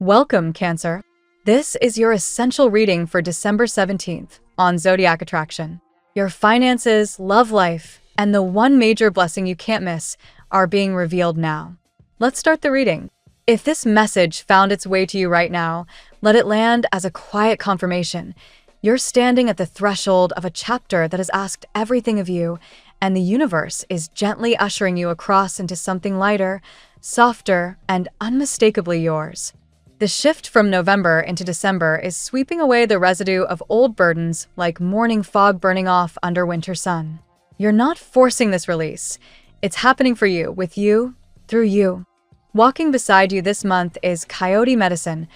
Welcome, Cancer. This is your essential reading for December 17th on Zodiac Attraction. Your finances, love life, and the one major blessing you can't miss are being revealed now. Let's start the reading. If this message found its way to you right now, let it land as a quiet confirmation. You're standing at the threshold of a chapter that has asked everything of you, and the universe is gently ushering you across into something lighter, softer, and unmistakably yours. The shift from November into December is sweeping away the residue of old burdens like morning fog burning off under winter sun. You're not forcing this release. It's happening for you, with you, through you. Walking beside you this month is Coyote Medicine,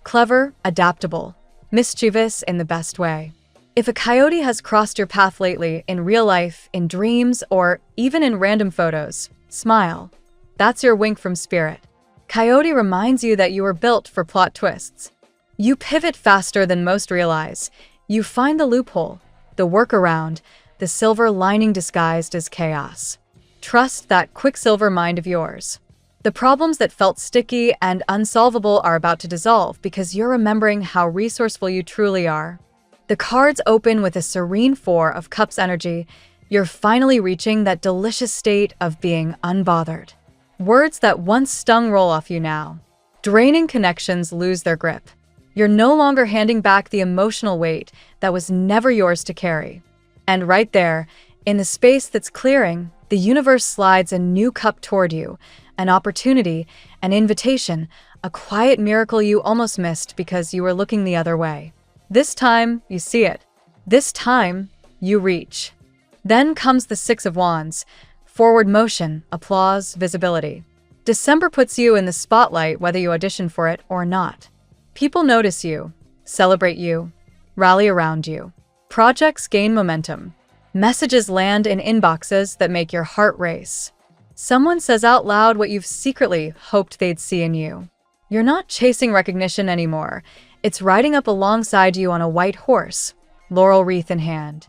clever, adaptable, mischievous in the best way. If a coyote has crossed your path lately, in real life, in dreams, or even in random photos, smile. That's your wink from spirit. Coyote reminds you that you were built for plot twists. You pivot faster than most realize. You find the loophole, the workaround, the silver lining disguised as chaos. Trust that quicksilver mind of yours. The problems that felt sticky and unsolvable are about to dissolve because you're remembering how resourceful you truly are. The cards open with a serene Four of Cups energy. You're finally reaching that delicious state of being unbothered. Words that once stung roll off you now. Draining connections lose their grip. You're no longer handing back the emotional weight that was never yours to carry. And right there, in the space that's clearing, the universe slides a new cup toward you, an opportunity, an invitation, a quiet miracle you almost missed because you were looking the other way. This time, you see it. This time, you reach. Then comes the Six of Wands. Forward motion, applause, visibility. December puts you in the spotlight whether you audition for it or not. People notice you, celebrate you, rally around you. Projects gain momentum. Messages land in inboxes that make your heart race. Someone says out loud what you've secretly hoped they'd see in you. You're not chasing recognition anymore. It's riding up alongside you on a white horse, laurel wreath in hand.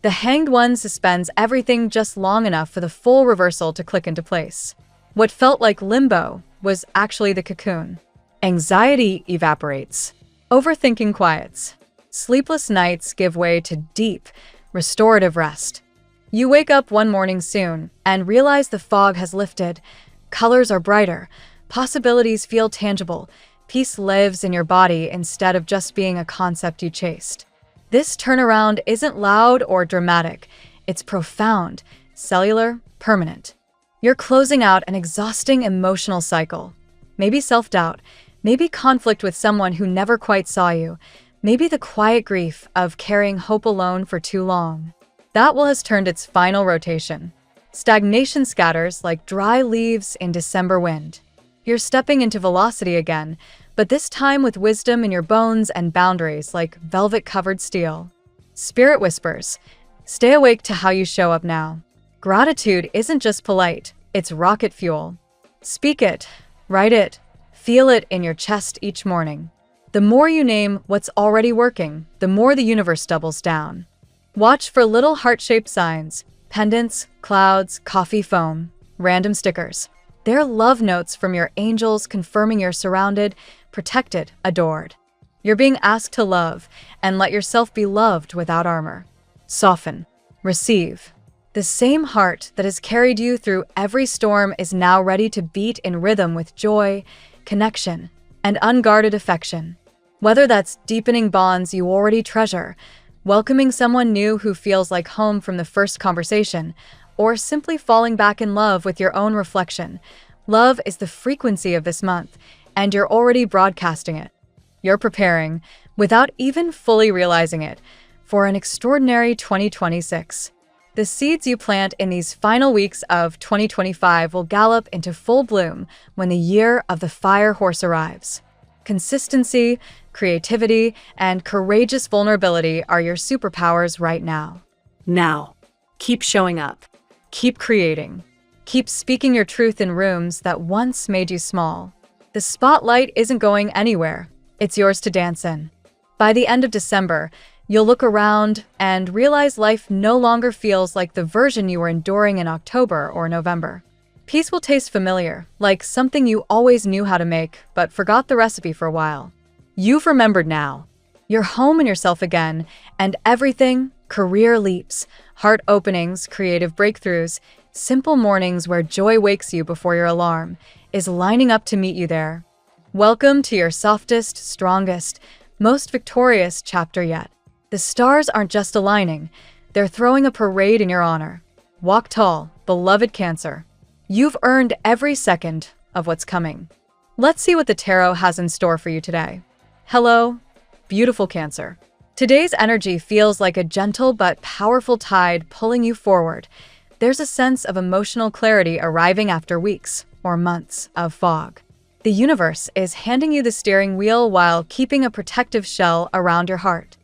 The Hanged One suspends everything just long enough for the full reversal to click into place. What felt like limbo was actually the cocoon. Anxiety evaporates. Overthinking quiets. Sleepless nights give way to deep, restorative rest. You wake up one morning soon and realize the fog has lifted. Colors are brighter. Possibilities feel tangible. Peace lives in your body instead of just being a concept you chased. This turnaround isn't loud or dramatic. It's profound, cellular, permanent. You're closing out an exhausting emotional cycle. Maybe self-doubt, maybe conflict with someone who never quite saw you, maybe the quiet grief of carrying hope alone for too long. That will has turned its final rotation. Stagnation scatters like dry leaves in December wind. You're stepping into velocity again, but this time with wisdom in your bones and boundaries like velvet-covered steel. Spirit whispers, stay awake to how you show up now. Gratitude isn't just polite, it's rocket fuel. Speak it, write it, feel it in your chest each morning. The more you name what's already working, the more the universe doubles down. Watch for little heart-shaped signs, pendants, clouds, coffee foam, random stickers. They're love notes from your angels confirming you're surrounded, protected, adored. You're being asked to love and let yourself be loved without armor. Soften. Receive. The same heart that has carried you through every storm is now ready to beat in rhythm with joy, connection, and unguarded affection. Whether that's deepening bonds you already treasure, welcoming someone new who feels like home from the first conversation, or simply falling back in love with your own reflection, love is the frequency of this month, and you're already broadcasting it. You're preparing, without even fully realizing it, for an extraordinary 2026. The seeds you plant in these final weeks of 2025 will gallop into full bloom when the year of the fire horse arrives. Consistency, creativity, and courageous vulnerability are your superpowers right now. Now, keep showing up. Keep creating. Keep speaking your truth in rooms that once made you small. The spotlight isn't going anywhere. It's yours to dance in. By the end of December, you'll look around and realize life no longer feels like the version you were enduring in October or November. Peace will taste familiar, like something you always knew how to make, but forgot the recipe for a while. You've remembered now. You're home in yourself again, and everything, career leaps, heart openings, creative breakthroughs, simple mornings where joy wakes you before your alarm, is lining up to meet you there. Welcome to your softest, strongest, most victorious chapter yet. The stars aren't just aligning, they're throwing a parade in your honor. Walk tall, beloved Cancer. You've earned every second of what's coming. Let's see what the tarot has in store for you today. Hello, beautiful Cancer. Today's energy feels like a gentle but powerful tide pulling you forward. There's a sense of emotional clarity arriving after weeks or months of fog. The universe is handing you the steering wheel while keeping a protective shell around your heart.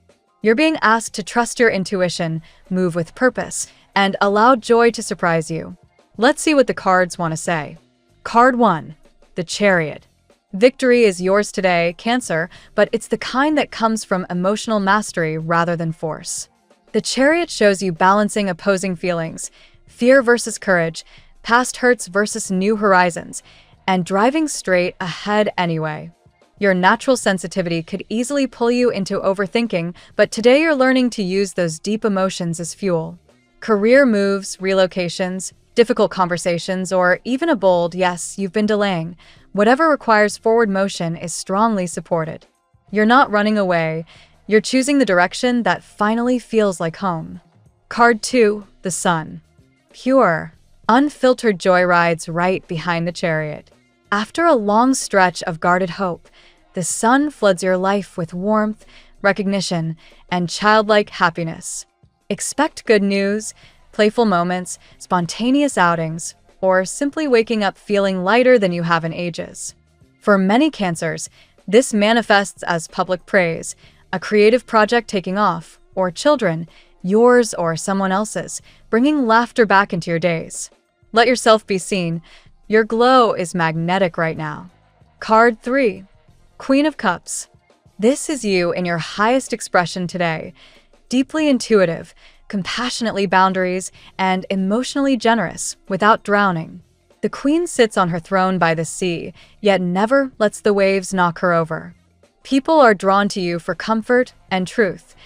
You're being asked to trust your intuition, move with purpose, and allow joy to surprise you. Let's see what the cards want to say. Card 1, the Chariot. Victory is yours today, Cancer, but it's the kind that comes from emotional mastery rather than force. The Chariot shows you balancing opposing feelings, fear versus courage, past hurts versus new horizons, and driving straight ahead anyway. Your natural sensitivity could easily pull you into overthinking, but today you're learning to use those deep emotions as fuel. Career moves, relocations, difficult conversations, or even a bold yes you've been delaying, whatever requires forward motion is strongly supported. You're not running away, you're choosing the direction that finally feels like home. Card 2, the Sun. Pure, unfiltered joy rides right behind the Chariot. After a long stretch of guarded hope, the Sun floods your life with warmth, recognition, and childlike happiness. Expect good news, playful moments, spontaneous outings, or simply waking up feeling lighter than you have in ages. For many Cancers, this manifests as public praise, a creative project taking off, or children, yours or someone else's, bringing laughter back into your days. Let yourself be seen. Your glow is magnetic right now. Card 3, Queen of Cups. This is you in your highest expression today. Deeply intuitive, compassionately boundaries, and emotionally generous without drowning. The Queen sits on her throne by the sea, yet never lets the waves knock her over. People are drawn to you for comfort and truth.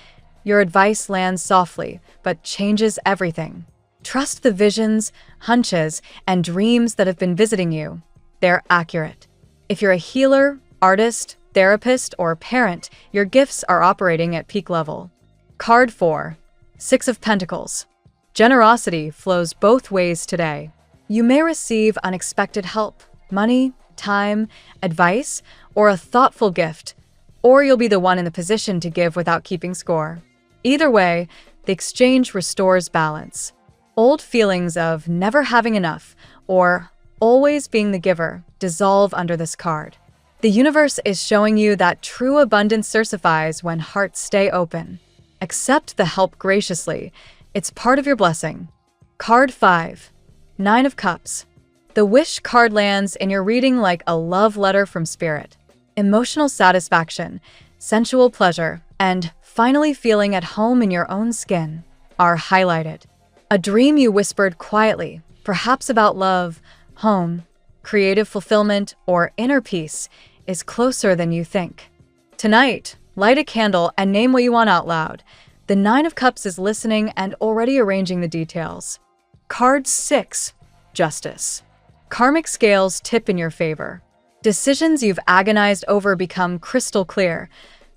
Your advice lands softly, but changes everything. Trust the visions, hunches, and dreams that have been visiting you. They're accurate. If you're a healer, artist, therapist, or parent, your gifts are operating at peak level. Card 4, Six of Pentacles. Generosity flows both ways today. You may receive unexpected help, money, time, advice, or a thoughtful gift, or you'll be the one in the position to give without keeping score. Either way, the exchange restores balance. Old feelings of never having enough or always being the giver dissolve under this card. The universe is showing you that true abundance certifies when hearts stay open. Accept the help graciously. It's part of your blessing. Card 5, Nine of Cups. The Wish card lands in your reading like a love letter from Spirit. Emotional satisfaction, sensual pleasure, and finally feeling at home in your own skin are highlighted. A dream you whispered quietly, perhaps about love, home, creative fulfillment, or inner peace, is closer than you think. Tonight, light a candle and name what you want out loud. The Nine of Cups is listening and already arranging the details. Card 6, Justice. Karmic scales tip in your favor. Decisions you've agonized over become crystal clear.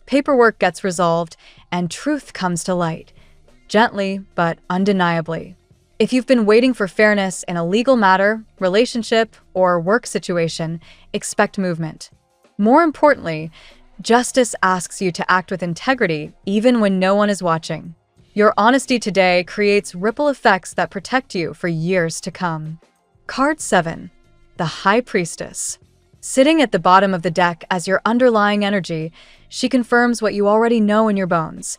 Paperwork gets resolved, and truth comes to light. Gently, but undeniably. If you've been waiting for fairness in a legal matter, relationship, or work situation, expect movement. More importantly, justice asks you to act with integrity even when no one is watching. Your honesty today creates ripple effects that protect you for years to come. Card 7, the High Priestess. Sitting at the bottom of the deck as your underlying energy, she confirms what you already know in your bones.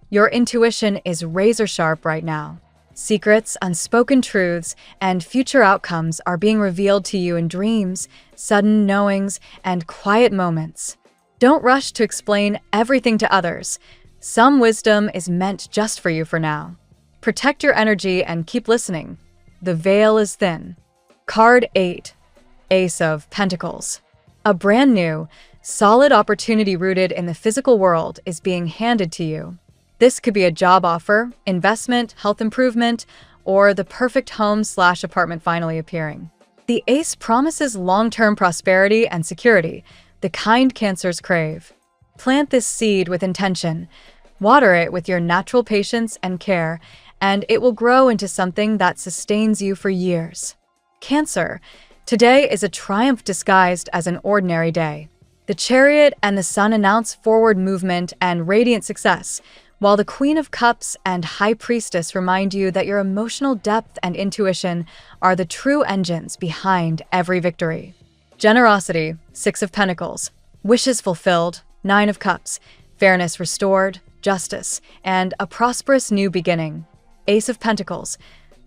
Your intuition is razor sharp right now. Secrets, unspoken truths, and future outcomes are being revealed to you in dreams, sudden knowings, and quiet moments. Don't rush to explain everything to others. Some wisdom is meant just for you for now. Protect your energy and keep listening. The veil is thin. Card 8. Ace of Pentacles. A brand new, solid opportunity rooted in the physical world is being handed to you. This could be a job offer, investment, health improvement, or the perfect home/apartment finally appearing. The ace promises long-term prosperity and security, the kind Cancers crave. Plant this seed with intention, water it with your natural patience and care, and it will grow into something that sustains you for years. Cancer, today is a triumph disguised as an ordinary day. The Chariot and the Sun announce forward movement and radiant success, while the Queen of Cups and High Priestess remind you that your emotional depth and intuition are the true engines behind every victory. Generosity, 6 of Pentacles. Wishes fulfilled, 9 of Cups. Fairness restored, justice, and a prosperous new beginning, Ace of Pentacles.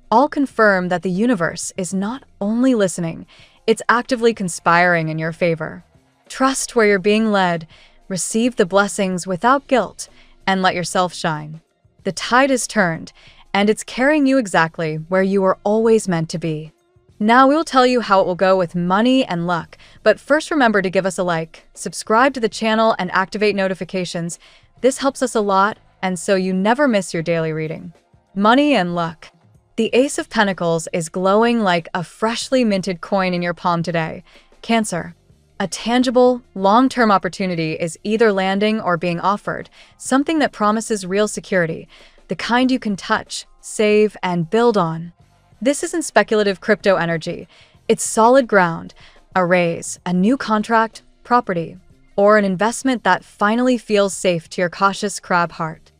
All confirm that the universe is not only listening, it's actively conspiring in your favor. Trust where you're being led, receive the blessings without guilt, and let yourself shine. The tide is turned, and it's carrying you exactly where you were always meant to be. Now we'll tell you how it will go with money and luck, but first remember to give us a like, subscribe to the channel, and activate notifications. This helps us a lot, and so you never miss your daily reading. Money and luck. The Ace of Pentacles is glowing like a freshly minted coin in your palm today. Cancer. A tangible, long-term opportunity is either landing or being offered, something that promises real security, the kind you can touch, save, and build on. This isn't speculative crypto energy. It's solid ground, a raise, a new contract, property, or an investment that finally feels safe to your cautious crab heart.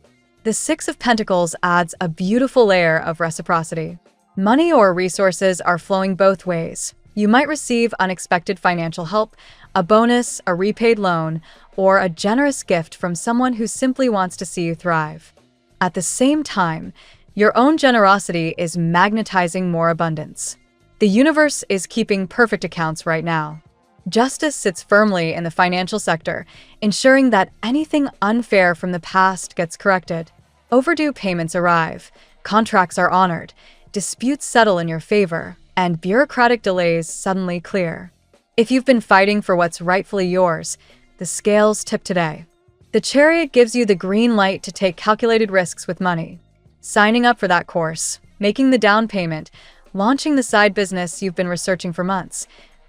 The 6 of Pentacles adds a beautiful layer of reciprocity. Money or resources are flowing both ways. You might receive unexpected financial help, a bonus, a repaid loan, or a generous gift from someone who simply wants to see you thrive. At the same time, your own generosity is magnetizing more abundance. The universe is keeping perfect accounts right now. Justice sits firmly in the financial sector, ensuring that anything unfair from the past gets corrected. Overdue payments arrive, contracts are honored, disputes settle in your favor, and bureaucratic delays suddenly clear. If you've been fighting for what's rightfully yours, the scales tip today. The Chariot gives you the green light to take calculated risks with money. Signing up for that course, making the down payment, launching the side business you've been researching for months.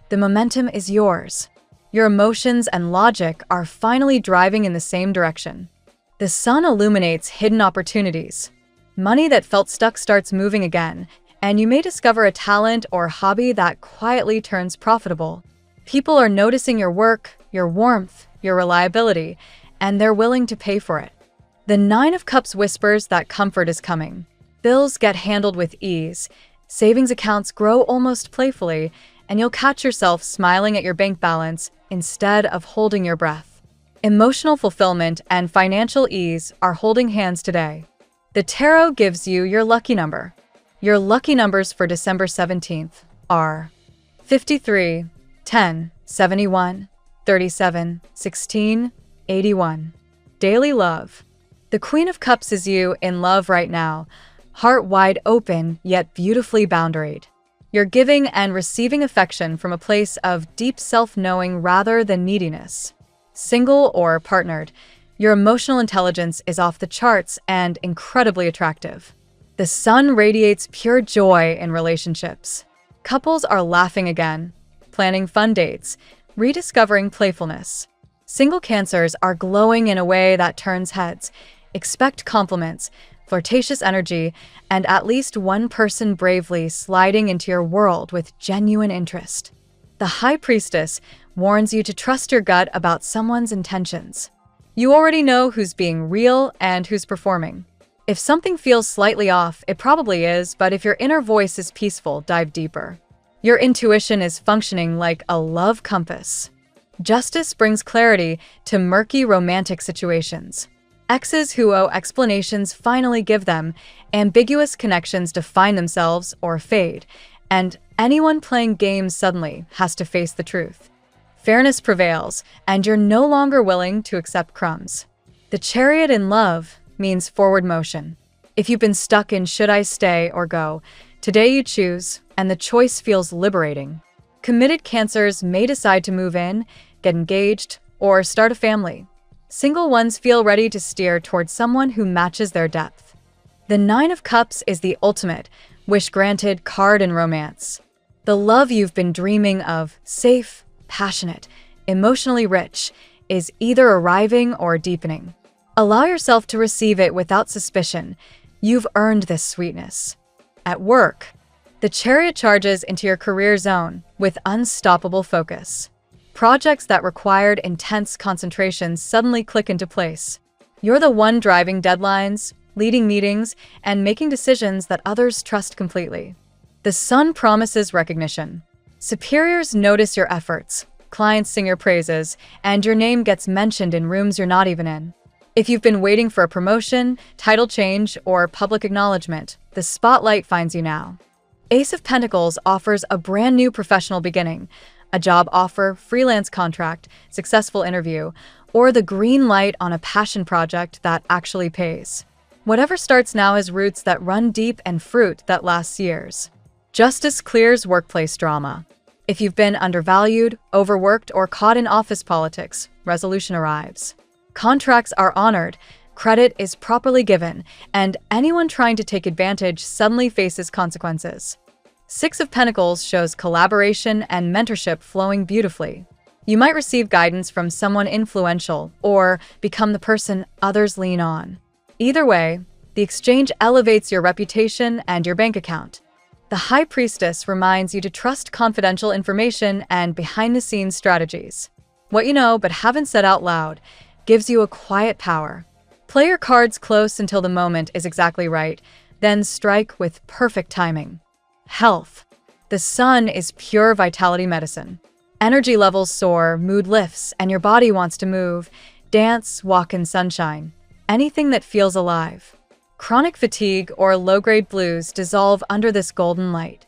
The momentum is yours. Your emotions and logic are finally driving in the same direction. The Sun illuminates hidden opportunities. Money that felt stuck starts moving again, and you may discover a talent or hobby that quietly turns profitable. People are noticing your work, your warmth, your reliability, and they're willing to pay for it. The 9 of Cups whispers that comfort is coming. Bills get handled with ease, savings accounts grow almost playfully, and you'll catch yourself smiling at your bank balance instead of holding your breath. Emotional fulfillment and financial ease are holding hands today. The Tarot gives you your lucky number. Your lucky numbers for December 17th are 53, 10, 71, 37, 16, 81. Daily love. The Queen of Cups is you in love right now, heart wide open yet beautifully boundaried. You're giving and receiving affection from a place of deep self-knowing rather than neediness. Single or partnered, your emotional intelligence is off the charts and incredibly attractive. The Sun radiates pure joy in relationships. Couples are laughing again, planning fun dates, rediscovering playfulness. Single Cancers are glowing in a way that turns heads. Expect compliments, flirtatious energy, and at least one person bravely sliding into your world with genuine interest. The High Priestess warns you to trust your gut about someone's intentions. You already know who's being real and who's performing. If something feels slightly off, it probably is, but if your inner voice is peaceful, dive deeper. Your intuition is functioning like a love compass. Justice brings clarity to murky romantic situations. Exes who owe explanations finally give them, ambiguous connections define themselves or fade, and anyone playing games suddenly has to face the truth. Fairness prevails, and you're no longer willing to accept crumbs. The Chariot in love means forward motion. If you've been stuck in should I stay or go, Today you choose, and the choice feels liberating. Committed Cancers may decide to move in, get engaged, or start a family. Single ones feel ready to steer towards someone who matches their depth. The Nine of Cups is the ultimate, wish-granted card in romance. The love you've been dreaming of, safe, passionate, emotionally rich, is either arriving or deepening. Allow yourself to receive it without suspicion. You've earned this sweetness. At work, the Chariot charges into your career zone with unstoppable focus. Projects that required intense concentration suddenly click into place. You're the one driving deadlines, leading meetings, and making decisions that others trust completely. The Sun promises recognition. Superiors notice your efforts, clients sing your praises, and your name gets mentioned in rooms you're not even in. If you've been waiting for a promotion, title change, or public acknowledgement, the spotlight finds you now. Ace of Pentacles offers a brand new professional beginning, a job offer, freelance contract, successful interview, or the green light on a passion project that actually pays. Whatever starts now has roots that run deep and fruit that lasts years. Justice clears workplace drama. If you've been undervalued, overworked, or caught in office politics, resolution arrives. Contracts are honored, credit is properly given, and anyone trying to take advantage suddenly faces consequences. Six of Pentacles shows collaboration and mentorship flowing beautifully. You might receive guidance from someone influential or become the person others lean on. Either way, the exchange elevates your reputation and your bank account. The High Priestess reminds you to trust confidential information and behind-the-scenes strategies. What you know but haven't said out loud gives you a quiet power. Play your cards close until the moment is exactly right, then strike with perfect timing. Health. The Sun is pure vitality medicine. Energy levels soar, mood lifts, and your body wants to move, dance, walk in sunshine. Anything that feels alive. Chronic fatigue or low-grade blues dissolve under this golden light.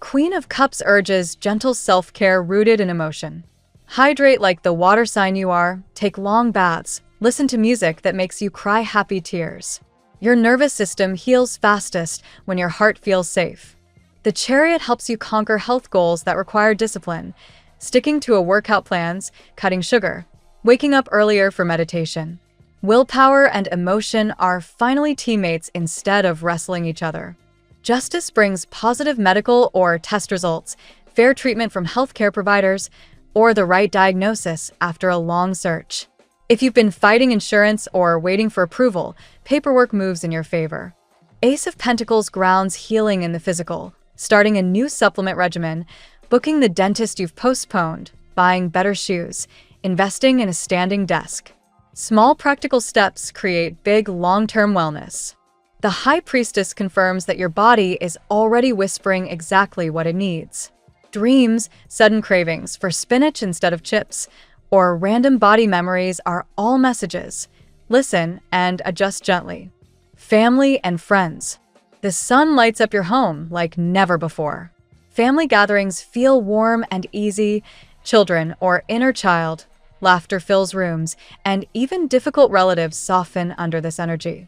Queen of Cups urges gentle self-care rooted in emotion. Hydrate like the water sign you are, take long baths, listen to music that makes you cry happy tears. Your nervous system heals fastest when your heart feels safe. The Chariot helps you conquer health goals that require discipline, sticking to a workout plans, cutting sugar, waking up earlier for meditation. Willpower and emotion are finally teammates instead of wrestling each other. Justice brings positive medical or test results, fair treatment from healthcare providers, or the right diagnosis after a long search. If you've been fighting insurance or waiting for approval, paperwork moves in your favor. Ace of Pentacles grounds healing in the physical, starting a new supplement regimen, booking the dentist you've postponed, buying better shoes, investing in a standing desk. Small practical steps create big long-term wellness. The High Priestess confirms that your body is already whispering exactly what it needs. Dreams, sudden cravings for spinach instead of chips, or random body memories are all messages. Listen and adjust gently. Family and friends. The Sun lights up your home like never before. Family gatherings feel warm and easy. Children or inner child, laughter fills rooms, and even difficult relatives soften under this energy.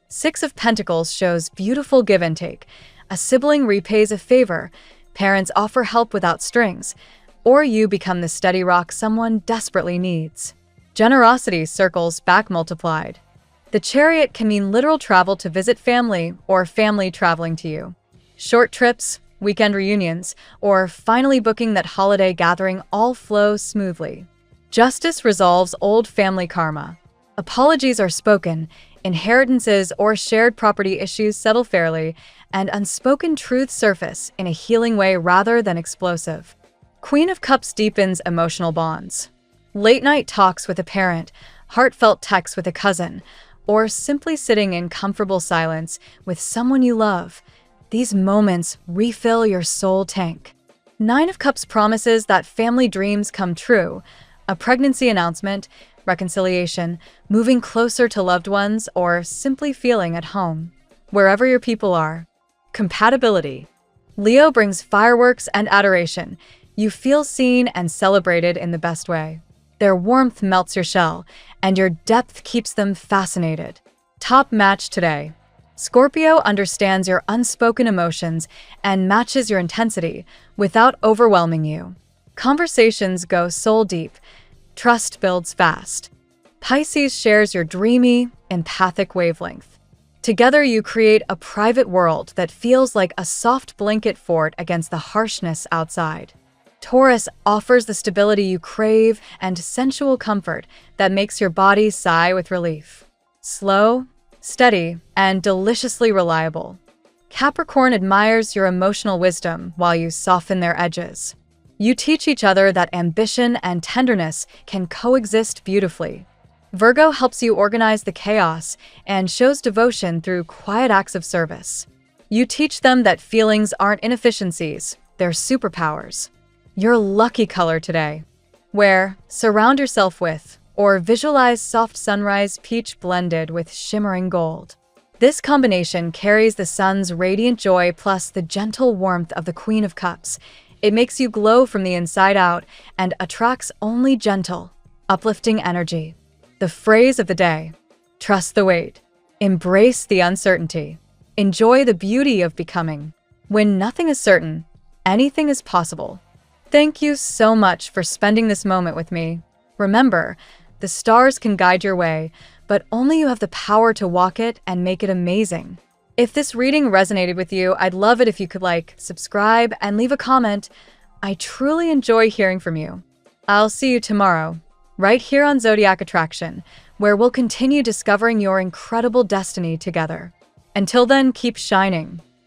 Six of Pentacles shows beautiful give and take. A sibling repays a favor, parents offer help without strings, or you become the steady rock someone desperately needs. Generosity circles back multiplied. The Chariot can mean literal travel to visit family or family traveling to you. Short trips, weekend reunions, or finally booking that holiday gathering all flow smoothly. Justice resolves old family karma. Apologies are spoken, inheritances or shared property issues settle fairly, and unspoken truths surface in a healing way rather than explosive. Queen of Cups deepens emotional bonds. Late-night talks with a parent, heartfelt texts with a cousin, or simply sitting in comfortable silence with someone you love. These moments refill your soul tank. Nine of Cups promises that family dreams come true. A pregnancy announcement, reconciliation, moving closer to loved ones, or simply feeling at home. Wherever your people are. Compatibility. Leo brings fireworks and adoration. You feel seen and celebrated in the best way. Their warmth melts your shell, and your depth keeps them fascinated. Top match today. Scorpio understands your unspoken emotions and matches your intensity without overwhelming you. Conversations go soul deep. Trust builds fast. Pisces shares your dreamy, empathic wavelength. Together you create a private world that feels like a soft blanket fort against the harshness outside. Taurus offers the stability you crave and sensual comfort that makes your body sigh with relief. Slow, steady, and deliciously reliable. Capricorn admires your emotional wisdom while you soften their edges. You teach each other that ambition and tenderness can coexist beautifully. Virgo helps you organize the chaos and shows devotion through quiet acts of service. You teach them that feelings aren't inefficiencies, they're superpowers. Your lucky color today. Wear, surround yourself with, or visualize soft sunrise peach blended with shimmering gold. This combination carries the sun's radiant joy plus the gentle warmth of the Queen of Cups. It makes you glow from the inside out and attracts only gentle, uplifting energy. The phrase of the day: trust the wait. Embrace the uncertainty. Enjoy the beauty of becoming. When nothing is certain, anything is possible. Thank you so much for spending this moment with me. Remember, the stars can guide your way, but only you have the power to walk it and make it amazing. If this reading resonated with you, I'd love it if you could like, subscribe, and leave a comment. I truly enjoy hearing from you. I'll see you tomorrow, right here on Zodiac Attraction, where we'll continue discovering your incredible destiny together. Until then, keep shining.